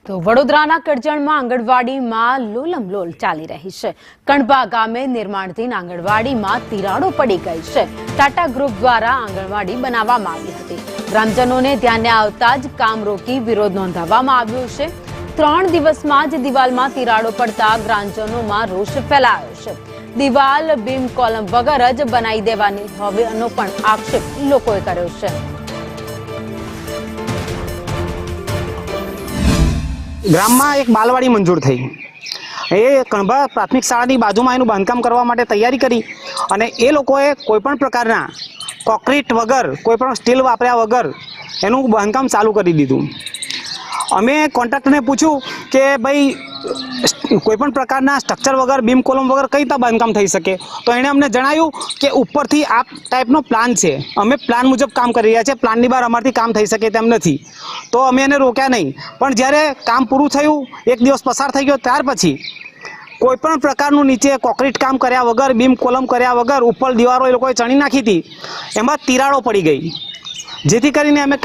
તો વડોદરાના કરજણમાં આંગણવાડીમાં લોલમલોલ ચાલી રહી છે। કણબા ગામે નિર્માણધીન આંગણવાડીમાં તિરાડો પડી ગઈ છે। ટાટા ગ્રુપ દ્વારા આંગણવાડી બનાવવામાં આવી હતી। ગ્રામજનોને ધ્યાને આવતા જ કામ રોકી વિરોધ નોંધાવવામાં આવ્યો છે। 3 દિવસમાં જ દિવાલમાં તિરાડો પડતા ગ્રામજનોમાં રોષ ફેલાયો છે। દિવાલ બીમ કોલમ વગર જ બનાવી દેવાની હોવાનો પણ આક્ષેપ લોકોએ કર્યો છે। ग्रामમાં એક બાલવાડી મંજૂર થઈ। એ કણબા પ્રાથમિક શાળાની બાજુમાં એનું બાંધકામ કરવા માટે તૈયારી કરી અને એ લોકોએ કોઈપણ પ્રકારના કોન્ક્રીટ વગર, કોઈપણ સ્ટીલ વાપર્યા વગર એનું બાંધકામ ચાલુ કરી દીધું। અમે કોન્ટ્રાક્ટરને પૂછ્યું કે ભાઈ કોઈપણ પ્રકારના સ્ટ્રક્ચર વગર, બીમ કોલમ વગર કઈ રીતે બાંધકામ થઈ શકે? તો એણે અમને જણાવ્યું કે ઉપરથી આ ટાઈપનો પ્લાન છે, અમે પ્લાન મુજબ કામ કરી રહ્યા છીએ, પ્લાનની બહાર અમારથી કામ થઈ શકે તેમ નથી। તો અમે એને રોક્યા નહીં, પણ જ્યારે કામ પૂરું થયું, એક દિવસ પસાર થઈ ગયો, ત્યાર પછી કોઈપણ પ્રકારનું નીચે કોન્ક્રીટ કામ કર્યા વગર, બીમ કોલમ કર્યા વગર ઉપર દીવારો એ લોકોએ ચણી નાખી હતી, એમાં તિરાડો પડી ગઈ, જેથી કરીને અમે